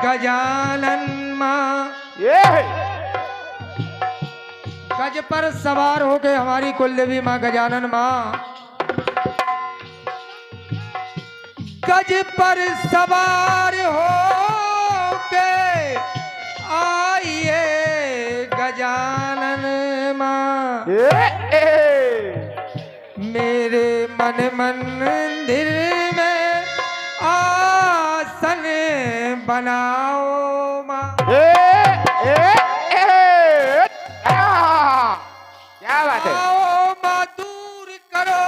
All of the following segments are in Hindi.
गजानन माँ ये गज पर सवार होके हमारी कुलदेवी माँ गजानन माँ गज पर सवार होके आइए गजानन माँ मेरे मन मंदिर में आसन बनाओ माँ। क्या बात है? आओ माँ दूर करो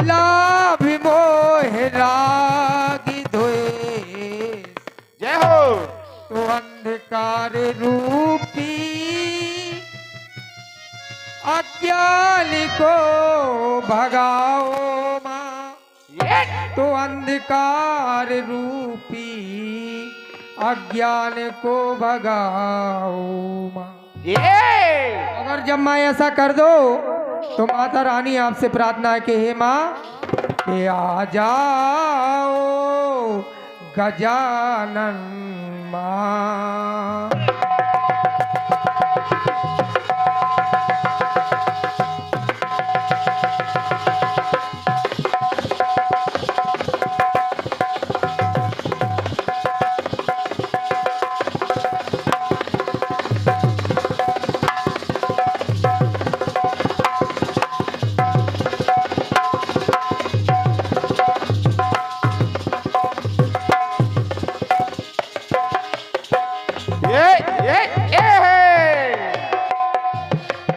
लाभ मोह रागी धोए जय हो। तो अंधकार रूपी अज्ञान को भगाओ माँ। तो अंधकार रूपी अज्ञान को भगाओ माँ। अगर जब माँ ऐसा कर दो तो माता रानी आपसे प्रार्थना है कि हे माँ कि आ जाओ गजानन माँ।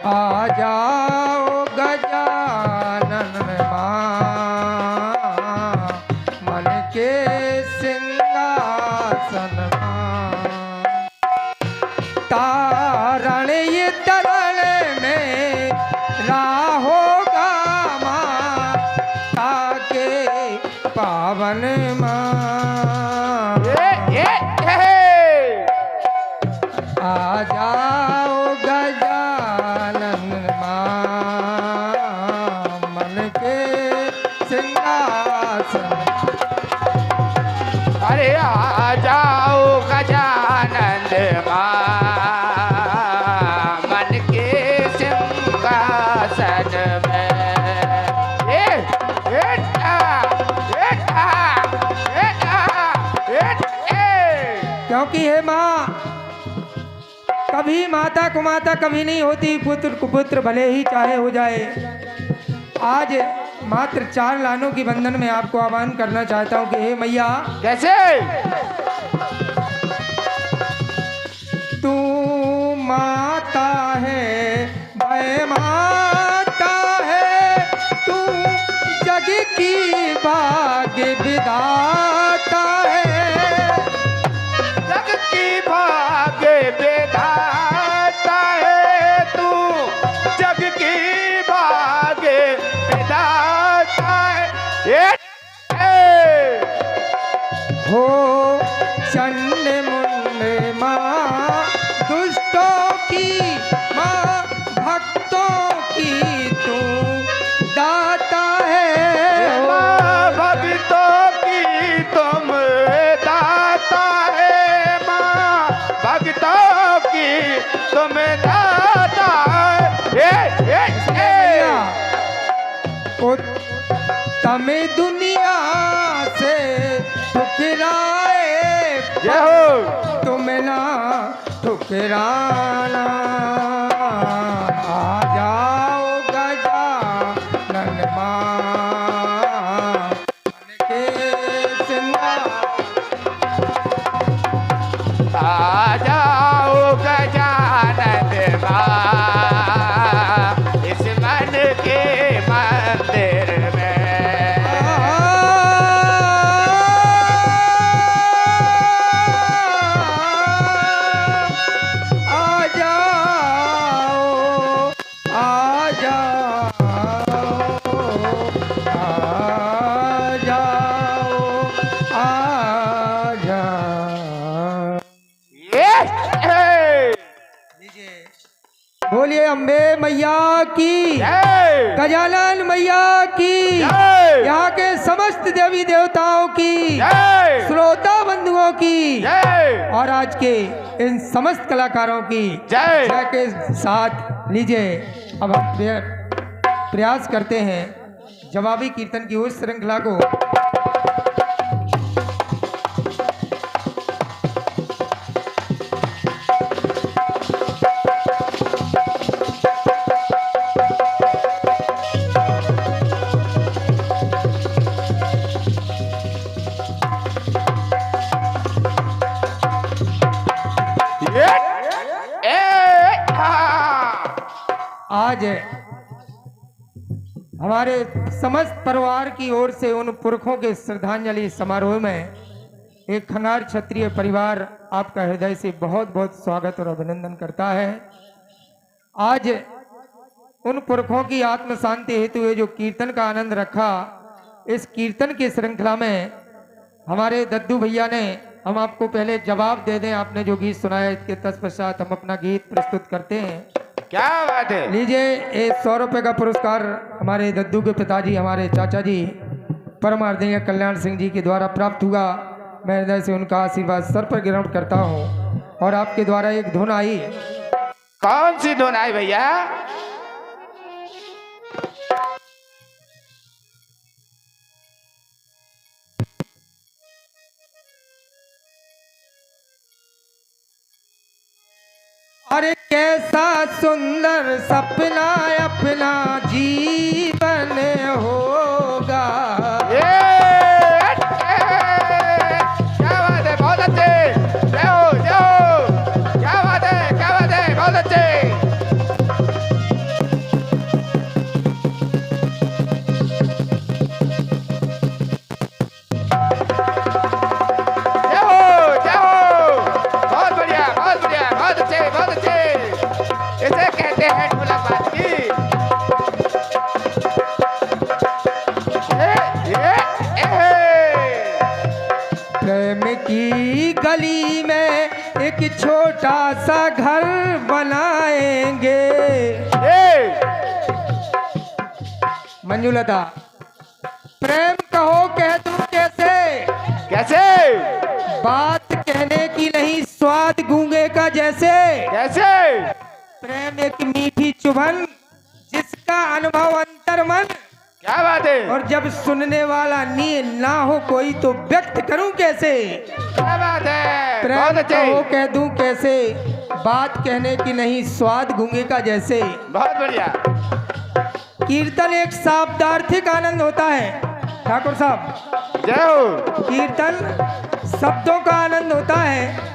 आ जाओ गजानन माँ मन के सिंहासन माँ। तारण ये तरण में राहोगा माँ ताके पावन माँ। आ जाओ गजानन माँ मन के सिंहासन। अरे आ जाओ गजानन माँ मन के सिंहासन में। क्योंकि हे माँ कभी माता कुमाता कभी नहीं होती, पुत्र कुपुत्र भले ही चाहे हो जाए। आज मात्र 4 लानों की बंधन में आपको आह्वान करना चाहता हूँ कि हे मैया कैसे? तू माता है मैं माता है तू जग की भाग्य विधाता है। जग की भाग्य विधाता है तू जग की भाग्य विधाता है। हो चंड मुंड माँ दुष्टों की माँ भक्तों की तू दाता है। माँ भक्तों की तुम दाता है। माँ भक्तों की तुम दाता है। तमे दुनिया से ठुकराए जय हो। तुम ना ठुकराना। आ जाओ गजानन माँ मन के सिंहासन। आ जाओ गजानन माँ इस मन के मंदिर में। आ जाओ बोलिए अम्बे मैया की, जय गजानन मैया की, जय यहाँ के समस्त देवी देवताओं की, जय श्रोता बंधुओं की जय और आज के इन समस्त कलाकारों की जय जय के साथ लीजिए। अब हम प्रयास करते हैं जवाबी कीर्तन की उस श्रृंखला को। आज हमारे समस्त परिवार की ओर से उन पुरखों के श्रद्धांजलि समारोह में एक खंगार क्षत्रिय परिवार आपका हृदय से बहुत बहुत स्वागत और अभिनंदन करता है। आज उन पुरखों की आत्म शांति हेतु ये जो कीर्तन का आनंद रखा, इस कीर्तन की श्रृंखला में हमारे दद्दू भैया ने, हम आपको पहले जवाब दे दें, आपने जो गीत सुनाया इसके तत्पश्चात हम अपना गीत प्रस्तुत करते हैं। क्या बात है। लीजिए, 100 रुपए का पुरस्कार हमारे दद्दू के पिताजी, हमारे चाचा जी परमार्दनीय कल्याण सिंह जी के द्वारा प्राप्त हुआ। मैं हृदय से उनका आशीर्वाद सर पर ग्रहण करता हूँ। और आपके द्वारा एक धुन आई। कौन सी धुन आई भैया? अरे कैसा सुंदर सपना अपना जीवन होगा। क्या बात है, बहुत अच्छे। जय हो, जय हो। क्या बात है, क्या बात है, बहुत अच्छे। जय हो, जय हो। बहुत बढ़िया, बहुत बढ़िया, बहुत अच्छे, बहुत अच्छे। इसे कहते हैं ढोलक बाजी। प्रेम की गली में एक छोटा सा घर बनाएंगे। मंजुलता, प्रेम कहो कह दूं कैसे? कैसे? बात कहने की नहीं, स्वाद गूंगे का जैसे। कैसे? प्रेम एक मीठी चुभन जिसका अनुभव अंतर मन। क्या बात है। और जब सुनने वाला नी ना हो कोई तो व्यक्त करूं कैसे? क्या बात है, प्रेम बहुत अच्छे। कहो कह दूं कैसे, बात कहने की नहीं, स्वाद गूंगे का जैसे। बहुत बढ़िया। कीर्तन एक शाब्दार्थिक आनंद होता है ठाकुर साहब। जय हो। कीर्तन शब्दों का आनंद होता है।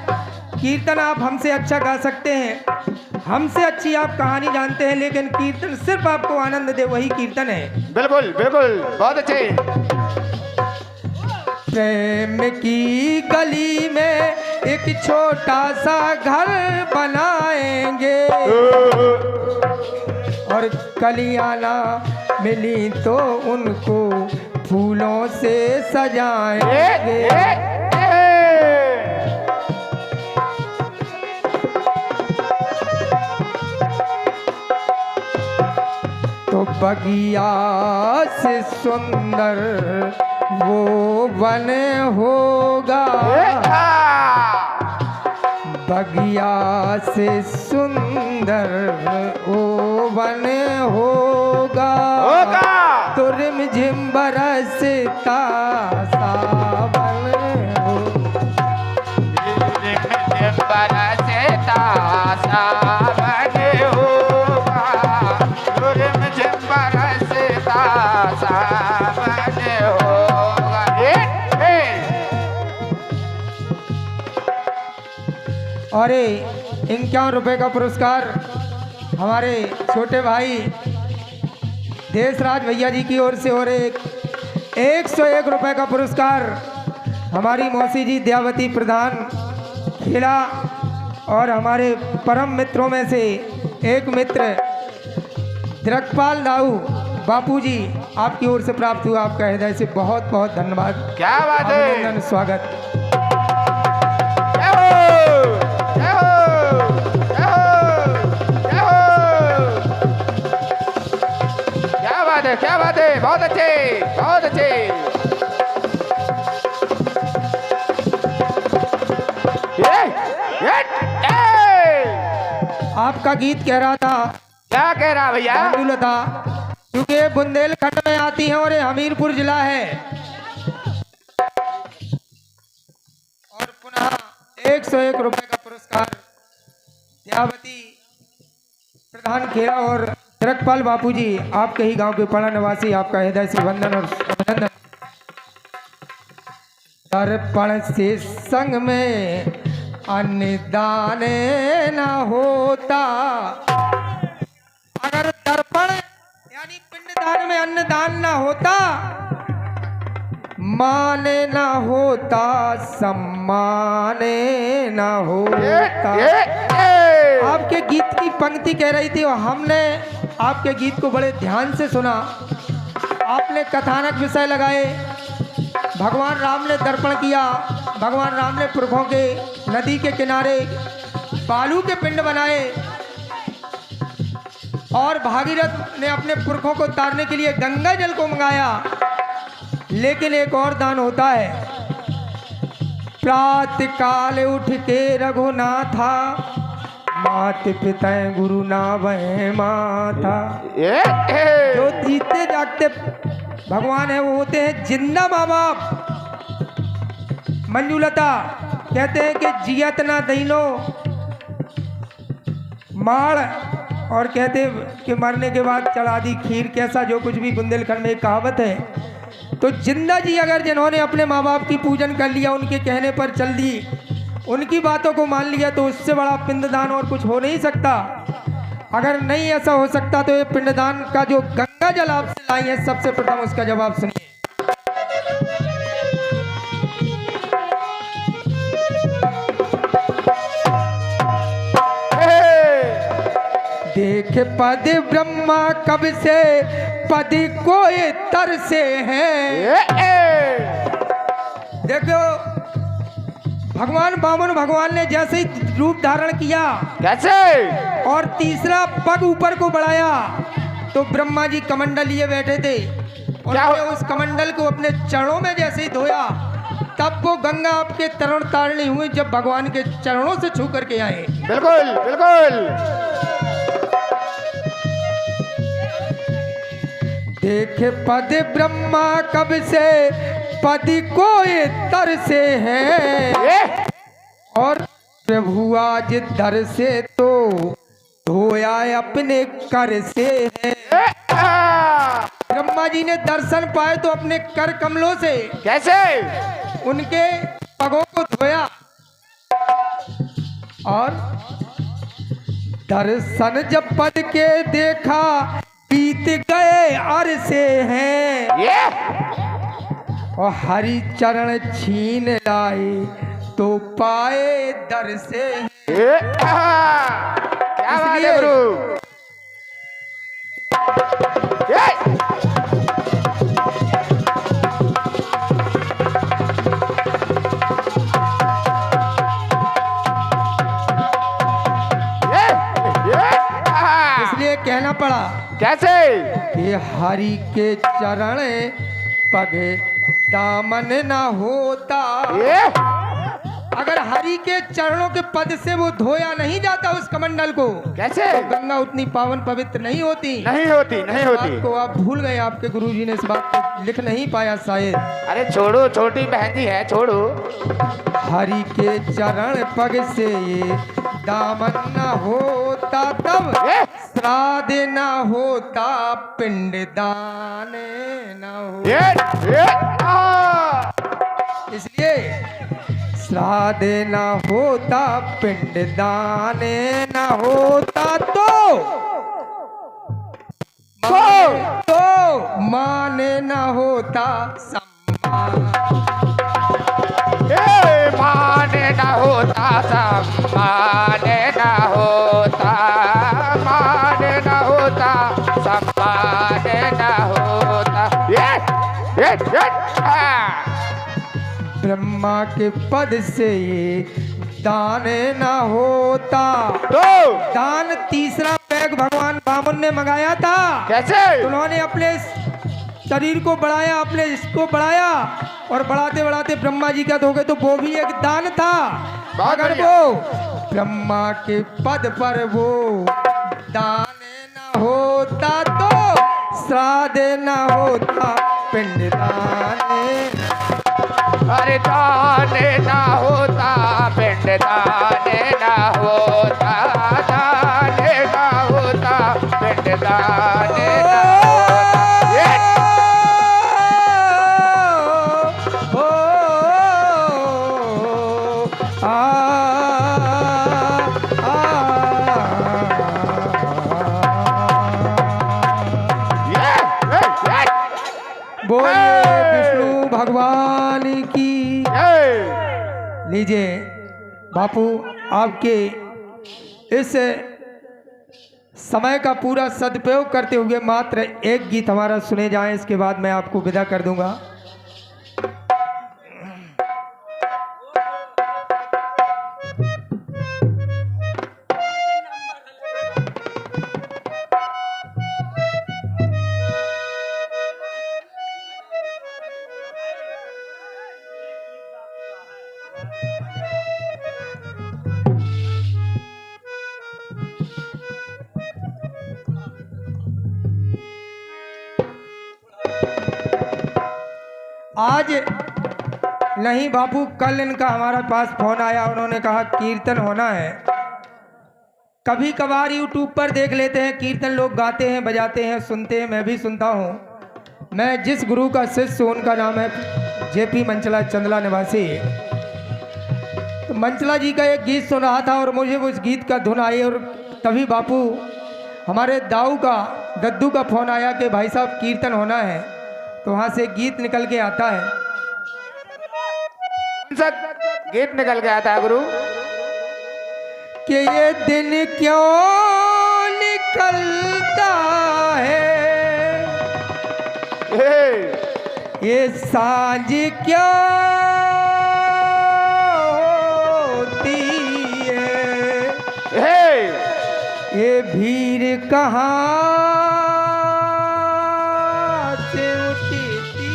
कीर्तन आप हमसे अच्छा गा सकते हैं, हमसे अच्छी आप कहानी जानते हैं, लेकिन कीर्तन सिर्फ आपको आनंद दे वही कीर्तन है। बिल्कुल बिल्कुल, बहुत अच्छे। प्रेम की गली में एक छोटा सा घर बनाएंगे और कलियां ना मिली तो उनको फूलों से सजाएंगे। तो बगिया से सुंदर वो वन होगा। बगिया से सुंदर वो वन होगा। तो रिमझिम बरसता सावन हो। रिमझिम बरसता सावन होगा। रिमझिम बरसता सावन होगा। और 51 रुपए का पुरस्कार हमारे छोटे भाई देशराज भैया जी की ओर से, और 101 रुपए का पुरस्कार हमारी मौसी जी दयावती प्रधान खिला, और हमारे परम मित्रों में से एक मित्र द्रकपाल दाऊ बापू जी आपकी ओर से प्राप्त हुआ। आपका हृदय से बहुत बहुत धन्यवाद। क्या बात है। अभिनंदन, स्वागत। जय हो, जय हो, जय हो, जय हो। बहुत अच्छे, बहुत अच्छे। आपका गीत कह रहा था क्या कह रहा भैया? मंजूलता, क्योंकि ये बुंदेलखंड में आती है और ये हमीरपुर जिला है। और पुनः 101 रुपए का पुरस्कार दयावती प्रधान खेड़ा और तिरकपाल बापूजी, आपके ही गांव के पड़ा निवासी, आपका हृदय से वंदन और अभिनंदन। दर्पण से संग में अन्नदान न होता, अगर दर्पण यानी पिंडदान में अन्नदान न होता, मान न होता, सम्मान न होता। आपके गीत की पंक्ति कह रही थी और हमने आपके गीत को बड़े ध्यान से सुना। आपने कथानक विषय लगाए, भगवान राम ने दर्पण किया, भगवान राम ने पुरखों के नदी के किनारे बालू के पिंड बनाए और भागीरथ ने अपने पुरखों को तारने के लिए गंगा जल को मंगाया। लेकिन एक और दान होता है, प्रातः काल उठ के रघुनाथा, मात पिता गुरु ना वह माथा। जो जीते जागते भगवान है वो होते हैं जिंदा माँ बाप। मंजूलता कहते हैं कि जियत ना दीनो माड़, और कहते हैं कि मरने के बाद चढ़ा दी खीर, कैसा जो कुछ भी बुंदेलखंड में एक कहावत है। तो जिंदा जी अगर जिन्होंने अपने माँ बाप की पूजन कर लिया, उनके कहने पर चल दी, उनकी बातों को मान लिया, तो उससे बड़ा पिंडदान और कुछ हो नहीं सकता। अगर नहीं ऐसा हो सकता तो ये पिंडदान का जो गंगा जल आपसे लाई है, सबसे प्रथम उसका जवाब सुनिए। देख पद ब्रह्मा कब से पद कोई तरसे हैं। देखो भगवान बामन भगवान ने जैसे ही रूप धारण किया, कैसे, और तीसरा पग ऊपर को बढ़ाया, तो ब्रह्मा जी कमंडल लिए बैठे थे, उन्होंने उस कमंडल को अपने चरणों में जैसे ही धोया, तब वो गंगा आपके तरण तारणी हुई, जब भगवान के चरणों से छू करके आए। बिल्कुल बिल्कुल। देख पद ब्रह्मा कब से पद कोई तरसे हैं, और प्रभु आज दर से तो धोया अपने कर से है। ब्रह्मा जी ने दर्शन पाए तो अपने कर कमलों से कैसे उनके पगों को धोया, और दर्शन जब पद के देखा, बीत गए अरसे हैं, और हरि चरण छीन लाए, तो पाए दर से। क्या बात है गुरु। इसलिए कहना पड़ा, कैसे, ये हरि के चरण पग दामन ना होता। अगर हरि के चरणों के पद से वो धोया नहीं जाता उस कमंडल को, कैसे, तो गंगा उतनी पावन पवित्र नहीं होती। नहीं होती, नहीं होती। बात को आप भूल गए, आपके गुरुजी ने इस बात को लिख नहीं पाया शायद। अरे छोड़ो, छोटी बहन जी है, छोड़ो। हरि के चरण पग से ये दामन न होता, तब श्राद्ध न होता, पिंड दान न होता। इसलिए श्राद्ध न होता, पिंड दान न होता, तो मान न होता, सम्मान मान न होता, सम्मान न होता, मान न होता, सम्मान न होता। ब्रह्मा के पद से ये दान न होता, तो दान तीसरा पैग भगवान बामन ने मंगाया था। कैसे, उन्होंने अपने शरीर को बढ़ाया, अपने इसको बढ़ाया और बढ़ाते बढ़ाते ब्रह्मा जी का हो गए, तो वो भी एक दान था। बहुत अगर बढ़िया। वो ब्रह्मा के पद पर वो दान न होता तो श्राद्ध न होता, पिंडदान अरे दान ना होता, पिंड दान ना होता, दान ना होता, पिंड दान ना होता। ये ओ, आ, ये बोलिए विष्णु भगवान की। लीजिए बापू, आपके इस समय का पूरा सदुपयोग करते हुए मात्र एक गीत हमारा सुने जाए, इसके बाद मैं आपको विदा कर दूंगा। आज नहीं बापू, कल इनका हमारे पास फोन आया, उन्होंने कहा कीर्तन होना है। कभी कभार यूट्यूब पर देख लेते हैं कीर्तन, लोग गाते हैं, बजाते हैं, सुनते हैं, मैं भी सुनता हूँ। मैं जिस गुरु का शिष्य हूँ उनका नाम है जेपी मंचला, चंदला निवासी। तो मंचला जी का एक गीत सुन रहा था और मुझे उस गीत का धुन आई, और तभी बापू हमारे दाऊ का, दद्दू का फोन आया कि भाई साहब कीर्तन होना है। तो वहाँ से गीत निकल के आता है। कौन सा गीत निकल के आता है गुरु? कि ये दिन क्यों निकलता है, ये सांझ क्यों होती है, ये भीड़ कहाँ से उठती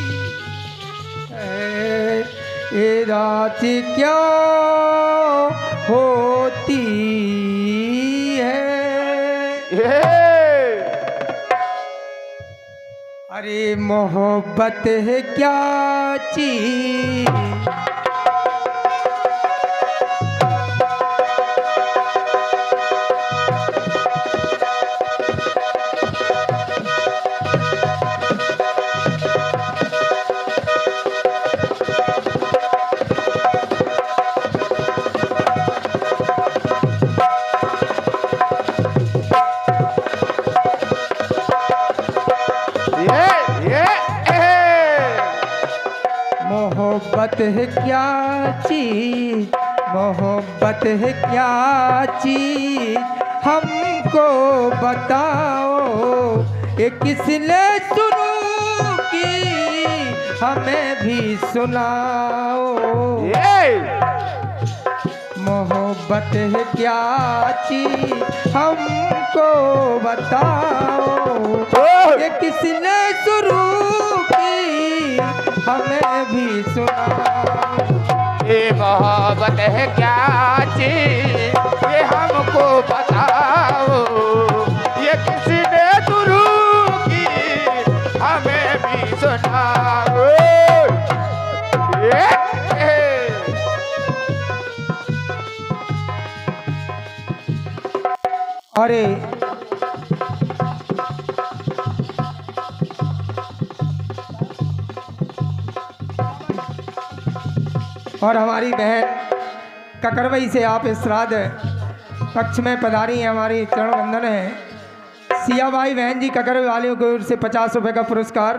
है, ये रात क्यों होती है। अरे मोहब्बत है क्या चीज, मोहब्बत है क्या चीज, मोहब्बत है क्या चीज, हमको बताओ, ये किसने शुरू की, हमें भी सुनाओ। मोहब्बत है क्या चीज, हमको बताओ, ये किसने शुरू की, हमें भी सुनाओ। ये मोहब्बत है क्या चीज, ये हमको बताओ, ये किसने शुरू की, हमें भी सुनाओ। अरे और हमारी बहन ककरवई से आप इस श्राद्ध पक्ष में पधारी हैं, हमारी चरण वंदन है। सियाबाई बहन जी ककरवई वालियों की ओर से 50 रुपए का पुरस्कार।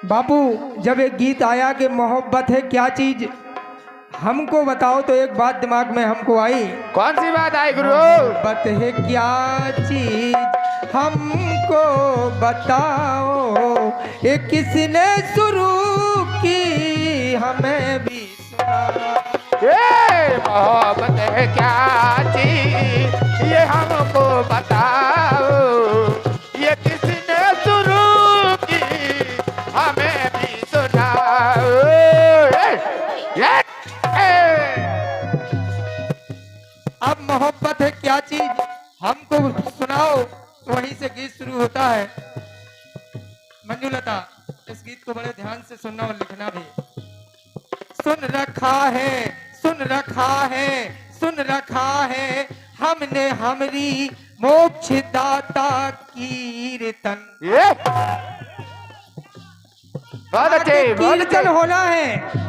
बापू जब एक गीत आया कि मोहब्बत है क्या चीज, हमको बताओ, तो एक बात दिमाग में हमको आई। कौन सी बात आई गुरु? मोहब्बत है क्या चीज, हमको बताओ, ये किसने शुरू की, हमें भी सुनाओ। ये मोहब्बत है क्या चीज, ये हमको बताओ, ये किसने शुरू मोहब्बत है क्या चीज, हमको सुनाओ। वहीं से गीत शुरू होता है। मंजुलता, इस गीत को बड़े ध्यान से सुनना और लिखना भी। सुन रखा है, सुन रखा है, सुन रखा है हमने हमरी मोक्ष दाता कीर्तन। बहुत अच्छे, बहुत अच्छे। कीर्तन होना है।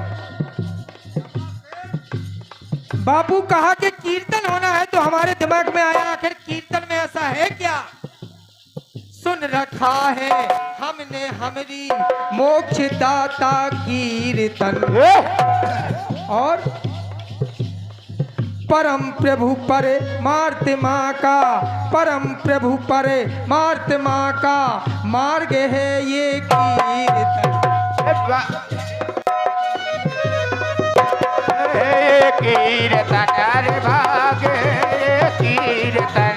बापू कहा कि कीर्तन होना है, तो हमारे दिमाग में आया आखिर कीर्तन में ऐसा है क्या। सुन रखा है हमने हमरी मोक्ष दाता कीर्तन, और परम प्रभु पर मार्तमा का, परम प्रभु पर मार्तमा का मार्ग है ये कीर्तन। कीर्तन अरे भागे कीर्तन।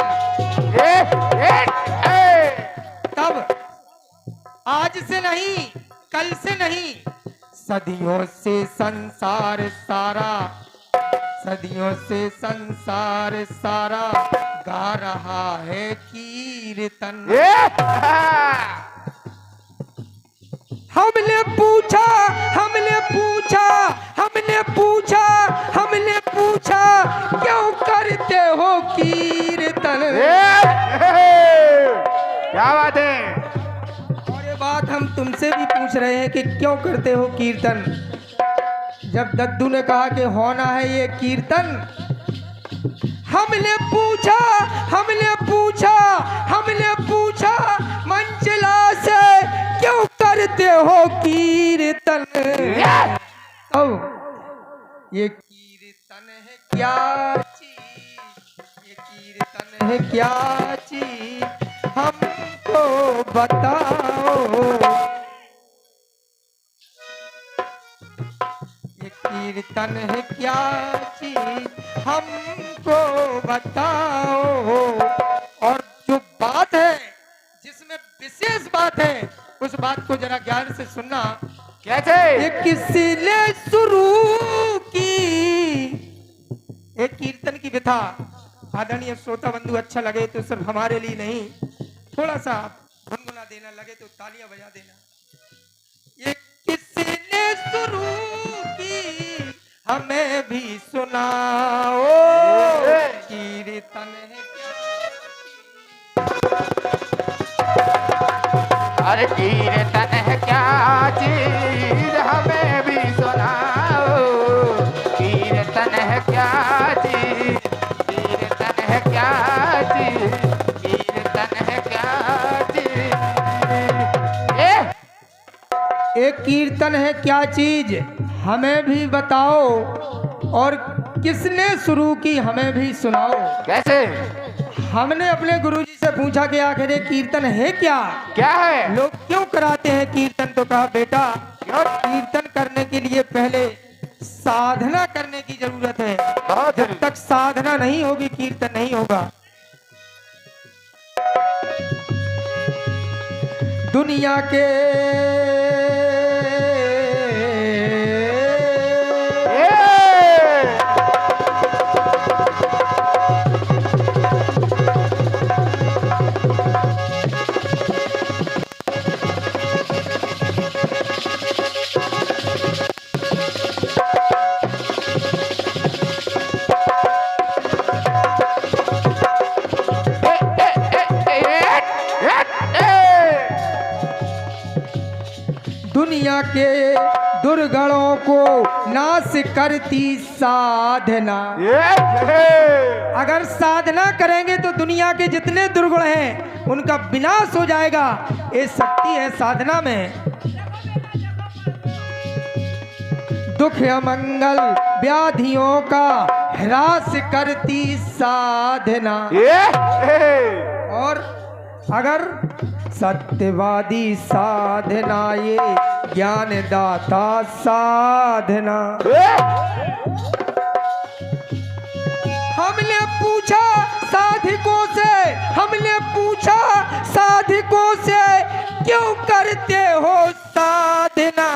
तब आज से नहीं, कल से नहीं, सदियों से संसार सारा, सदियों से संसार सारा गा रहा है कीर्तन। हमने पूछा, हमने पूछा, हमने पूछा, हमने पूछा क्यों करते हो कीर्तन। क्या बात है। और ये बात हम तुमसे भी पूछ रहे हैं कि क्यों करते हो कीर्तन। जब दद्दू ने कहा कि होना है ये कीर्तन, हमने पूछा, हमने पूछा, हमने पूछा मंजिला से क्यों करते हो कीर्तन। ओ ये कीर्तन है क्या चीज, ये कीर्तन है क्या चीज हमको बताओ। ये कीर्तन है क्या चीज हमको बताओ। और जो बात है, जिसमें विशेष बात है, उस बात को जरा ज्ञान से सुनना। कैसे? ये किसने शुरू की, एक कीर्तन की व्यथा आदरणीय श्रोता बंधु अच्छा लगे तो सिर्फ हमारे लिए नहीं, थोड़ा सा गुनगुना देना, लगे तो तालियां बजा देना। ये किसने शुरू की हमें भी सुनाओ, कीर्तन है अरे कीर्तन है क्या चीज हमें भी सुनाओ। कीर्तन है क्या चीज, कीर्तन है क्या चीज, कीर्तन है क्या चीज। एक कीर्तन है क्या चीज हमें भी बताओ, और किसने शुरू की हमें भी सुनाओ। कैसे? हमने अपने गुरुजी से पूछा कि आखिर ये कीर्तन है क्या, क्या है, लोग क्यों कराते हैं कीर्तन। तो कहा बेटा, कीर्तन करने के लिए पहले साधना करने की जरूरत है। जब तक साधना नहीं होगी कीर्तन नहीं होगा। दुनिया के दुनिया के दुर्गणों को नाश करती साधना। अगर साधना करेंगे तो दुनिया के जितने दुर्गुण हैं उनका विनाश हो जाएगा। ये शक्ति है साधना में। दुख अमंगल व्याधियों का ह्रास करती साधना। और अगर सत्यवादी साधना, ये ज्ञान दाता साधना। हमने पूछा साधकों से, हमने पूछा साधकों से क्यों करते हो साधना।